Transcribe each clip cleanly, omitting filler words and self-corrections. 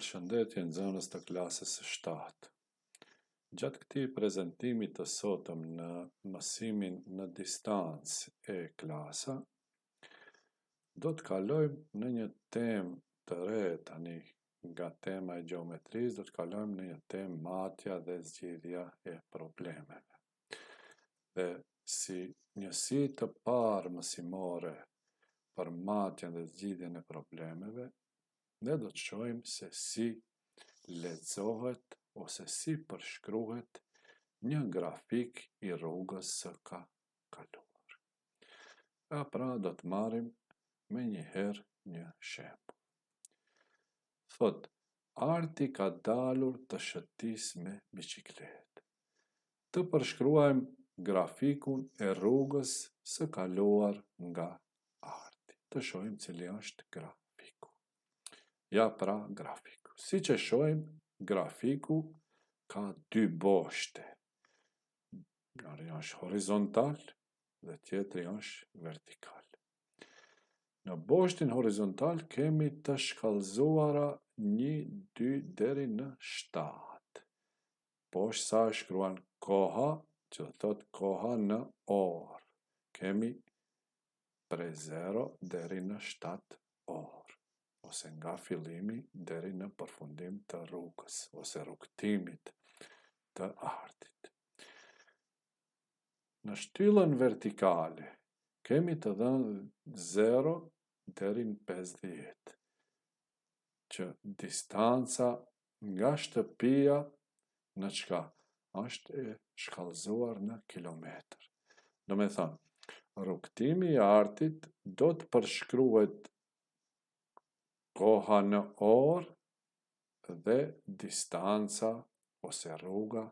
Përshëndetje nxënës të klasës së 7. Gjatë këtij prezantimi të sotëm në mësimin në distancë e klasa, do të kalojmë në një temë të re tani nga tema e gjeometrisë, do të kalojmë në një temë matja dhe zgjidhja e problemeve. Dhe si njësi të parë mësimore për matjen dhe zgjidhjen e problemeve, ne do të shohim se si lexohet ose si përshkruhet një grafik i rrugës së ka kaluar. Pra do të marrim me njëherë një shembull. Thot, Arti ka dalur të shëtis me biçikletë. Të përshkruajmë grafikun e rrugës së kaluar nga Arti. Të shohim cili është grafiku. Ja pra grafiku. Si që shohim, grafiku ka dy boshte. Njëri është horizontal dhe tjetri është vertikal. Në boshtin horizontal kemi të shkallëzuara 1, 2 deri në 7. Poshtë sa shkruan koha, që thot koha në orë. Kemi prej 0 deri në 7 orë, ose nga fillimi deri në përfundim të rrugës, ose rrugtimit të Artit. Në shtyllën vertikale, kemi të dhënë 0 deri në 50, që distanca nga shtëpia në çka është e shkallëzuar në kilometër. Do me thënë, rrugtimi i Artit do të përshkruhet koha në orë dhe distanca ose rruga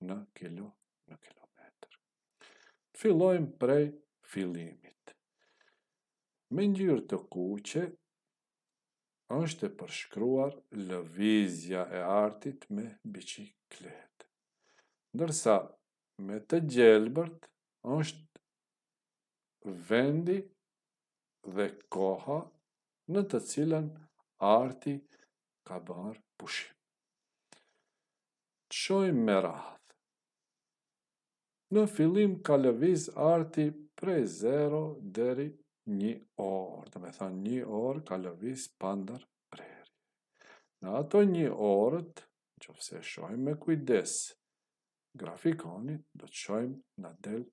në kilometër. Fillojmë prej fillimit. Me ngjyrë të kuqe është e përshkruar lëvizja e Artit me biçikletë, ndërsa me të gjelbërt është vendi dhe koha në të cilën Arti ka bërë pushim. Të shohim me radhë. Në fillim ka lëviz Arti prej 0 deri 1 orë, do me thënë 1 orë ka lëviz pandër prerje. Në ato 1 orët, nëse shohim me kujdes grafikonin, do të shohim na del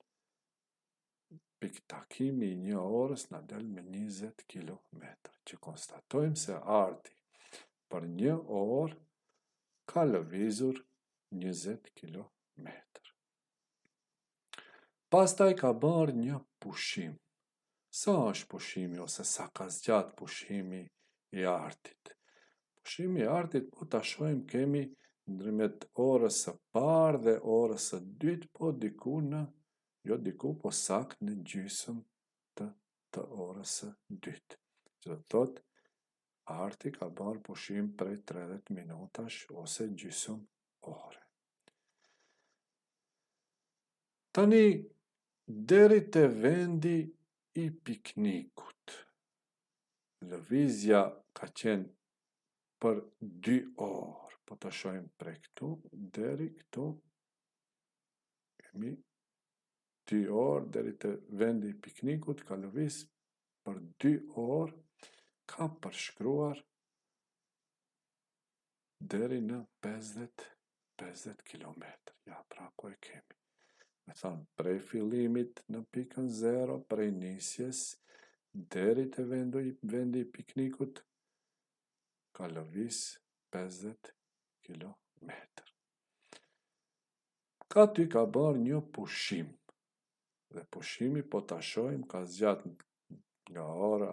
piktakimi i 1 orës na del me 20 kilometër, që konstatojmë se Arti për 1 orë ka lëvizur 20 kilometër. Pastaj ka bërë një pushim. Sa është pushimi ose sa ka zgjat pushimi i Artit? Pushimi i Artit, po ta shohim, kemi ndërmjet orës së parë dhe orës së dytë, po diku në, jo diku, po saktë në gjysmë të orës së dytë. Që do thotë, Arti ka bërë pushim prej 30 minutash ose gjysmë ore. Tani, deri te vendi i piknikut, lëvizja ka qenë për 2 orë, po të shohim prej këtu, deri këtu, kemi 2 orë, deri te vendi i piknikut, ka lëviz për 2 orë, ka përshkruar deri në 50 kilometër. Ja, pra ku e kemi. Me thonë, prej fillimit në pikën 0, prej nisjes, deri te vendi i piknikut, ka lëviz 50 kilometër. Ka ty ka bërë një pushim, dhe pushimi, po ta shohim, ka zgjat nga ora,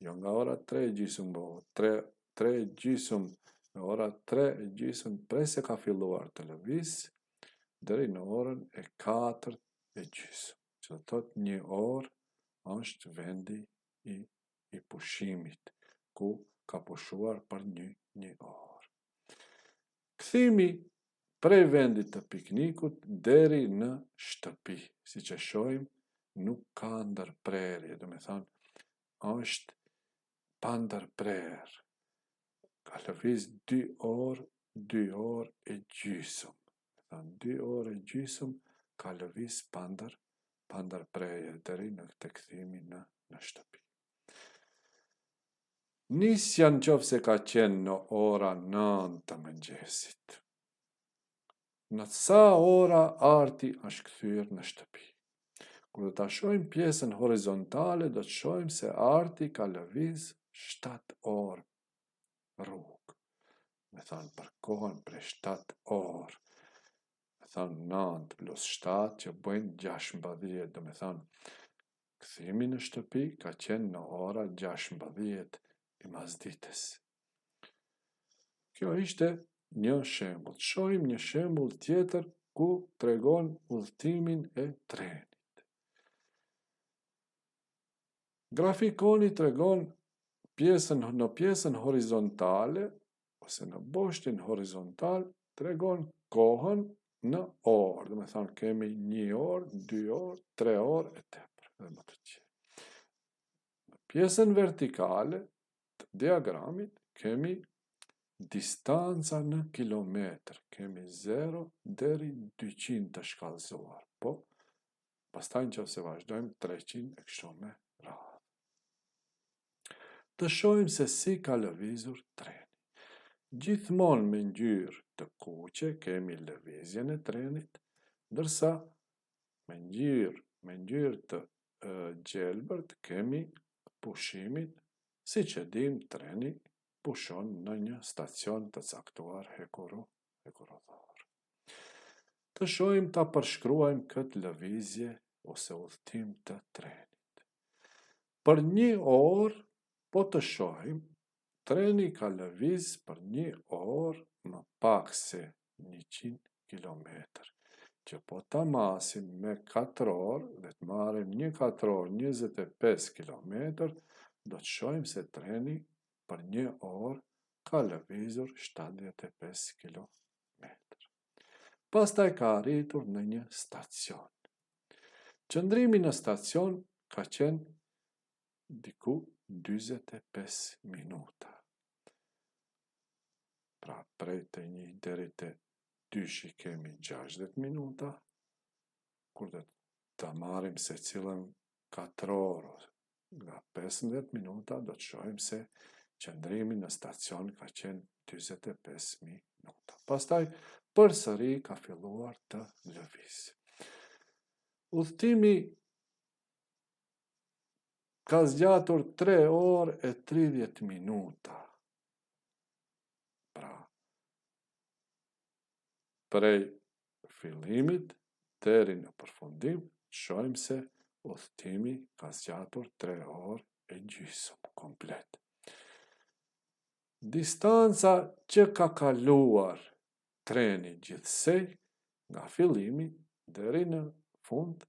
jo nga ora 3:30, 3:30, nga ora 3:30, prej se ka filluar të lëviz, deri në orën e 4:30, që do thotë 1 orë është vendi i pushimit, ku ka pushuar për 1 orë. Kthimi prej vendit të piknikut deri në shtëpi, si që shohim, nuk ka ndërprerje, do me thënë, është pa ndërprerje. ka lëviz 2 orë e gjysëm. 2 orë e gjysëm ka lëviz pandër preje deri në të kthimi në shtëpi. Nisja nëse ka qenë në ora 9 të mëngjesit. Në sa ora arti është kthyer në shtëpi. Kur do ta shohim pjesën horizontale, do të shohim se arti ka lëviz 7 orë rrugë. Me thënë për kohën për 7 orë. Me thënë 9 plus 7 që bëjnë 16, do me thënë kthimi në shtëpi ka qenë në ora 16 i masditës. Kjo ishte një shembull. Shohim një shembull tjetër ku tregon udhëtimin e trenit. Grafikoni tregon në pjesën horizontale ose në boshtin horizontal tregon kohën në orë. Do me thënë kemi 1 orë, 2 orë, 3 orë e tepër. Në pjesën vertikale të diagramit kemi distanca në kilometër. Kemi 0 deri 200 të shkallëzuar. Po, pastaj nëse vazhdojmë 300 e kështu me radhë. Të shohim se si ka lëvizur treni. Gjithmonë me ngjyrë të kuqe kemi lëvizjen e trenit, ndërsa me ngjyrë të gjelbërt kemi pushimin, siç e dim treni pushon në një stacion të caktuar hekurodhor. Të shohim ta përshkruajmë këtë lëvizje ose udhëtim të trenit. Për 1 orë, po të shohim, treni ka lëviz për 1 orë më pak se 100 kilometër, që po ta masim me 4 orë dhe të marrim 1 4 orë 25 kilometër, do të shohim se treni për 1 orë ka lëvizur 75 kilometër. Pastaj ka arritur në një stacion. Qëndrimi në stacion ka qenë diku 45 minuta. Pra, prej të 1 deri te 2 kemi 60 minuta, kur do të marrim se cilën 4 orë nga 15 minuta, do të shohim se qëndrimi në stacion ka qenë 45 minuta. Pastaj, përsëri ka filluar të lëvizë. Udhëtimi ka zgjatur 3 orë e 30 minuta. Pra, prej fillimit deri në përfundim, shohim se udhëtimi ka zgjatur 3 orë e gjysmë komplet. Distanca që ka kaluar treni gjithsej nga fillimi deri në fund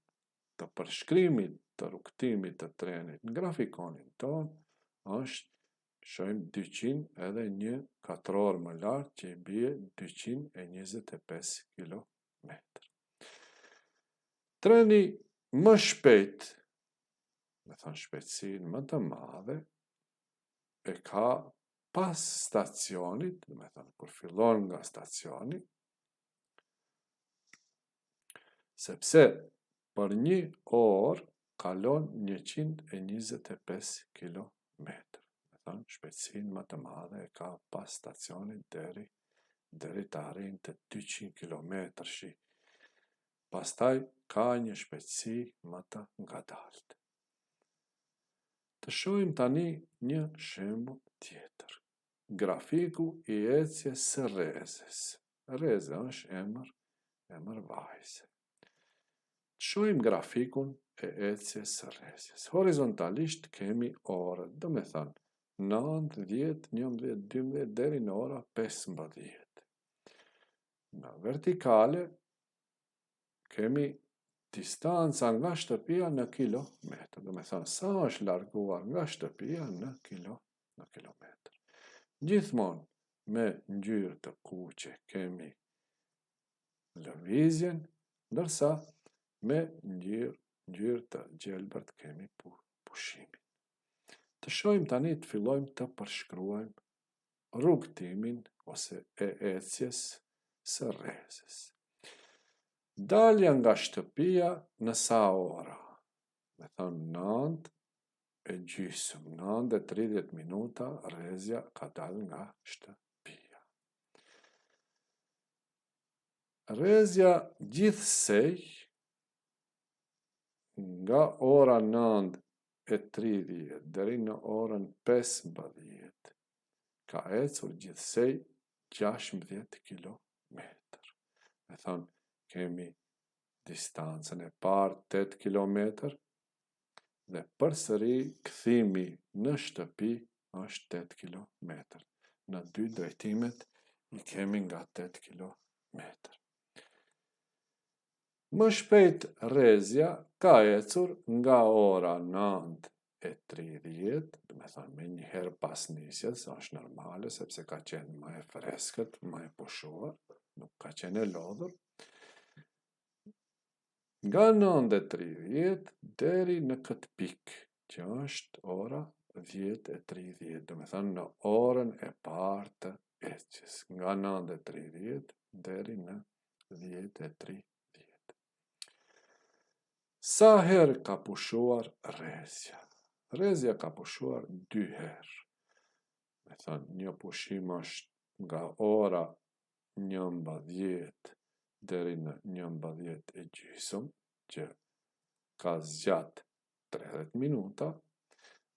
të përshkrimit të rrugtimit të trenit në grafikonin ton është, shohim 200 edhe një 4 orë më lart që i bie 225 kilometër. Treni më shpejt, me thënë shpejtësinë më të madhe, e ka pas stacionit, me thënë kur fillon nga stacioni, sepse për 1 orë kalon 125 kilometër. Me thënë shpejtësinë më të madhe e ka pas stacionit deri të arrijë të 200 kilometrësh. Pastaj ka një shpejtësi më të ngadaltë. Të shohim tani një shembull tjetër. Grafiku i ecjes së rrezës. Rreza është emër vajze. Të shohim grafikun e ecjes së rrezës. Horizontalisht kemi orët, do me thënë 9, 10, 11, 12 deri në ora 15. Në vertikale kemi distanca nga shtëpia në kilometër. Do me thënë sa është larguar nga shtëpia në kilometër. Gjithmonë me ngjyrë të kuqe kemi lëvizjen, ndërsa me ngjyrë të gjelbërt kemi pushimin. Të shohim tani, të fillojmë të përshkruajmë rrugtimin ose e ecjes së rrezës. Dalja nga shtëpia në sa ora? Me thonë 9:30, 9:30 minuta rrezja ka dalë nga shtëpia. Rrezja gjithsej nga ora 9:30 deri në orën 15 ka ecur gjithsej 16 kilometër. Me thonë, kemi distancën e parë 8 kilometër dhe përsëri kthimi në shtëpi është 8 kilometër. Në dy drejtimet i kemi nga 8 kilometër. Më shpejt rrezja ka ecur nga ora 9:30, do me thonë me një herë pas nisjes, është normale, sepse ka qenë më e freskët, më e pushuar, nuk ka qenë e lodhur, nga 9:30 deri në këtë pikë, që është ora 10:30, do me thonë në orën e parë të ecjes, nga 9:30 deri në 10:30. Sa herë ka pushuar rrezja? Rrezja ka pushuar 2 herë. Me thonë, një pushim është nga ora 11 deri në 11:30, që ka zgjat 30 minuta,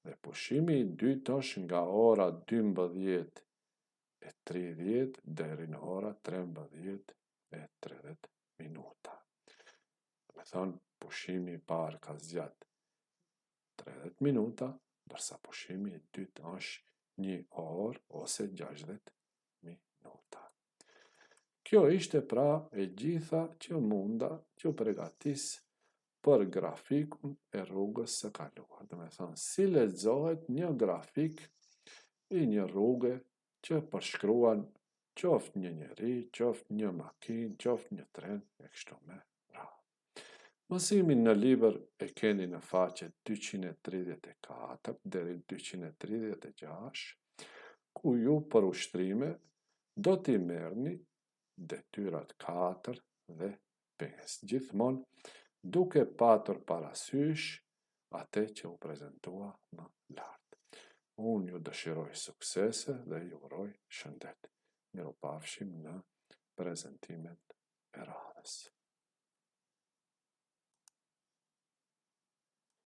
dhe pushimi i dytë është nga ora 12:30 deri në ora 13:30 minuta. Me thonë, pushimi i parë ka zgjat 30 minuta, dërsa pushimi i dytë është 1 orë ose 60 minuta. Kjo ishte pra e gjitha që munda që përgatis për grafikun e rrugës së kaluar. Do me thonë, si lexohet një grafik i një rrugë që përshkruan qoftë një njeri, qoftë një makinë, qoftë një tren, e kështu me radhë. Mësimin në libër e keni në faqet 234 deri 236, ku ju për ushtrime do t'i merrni detyrat 4 dhe 5, gjithmonë duke patur parasysh atë që u prezantua më lart. Unë ju dëshiroj suksese dhe ju uroj shëndet. Mirupafshim në prezantimet e radhës.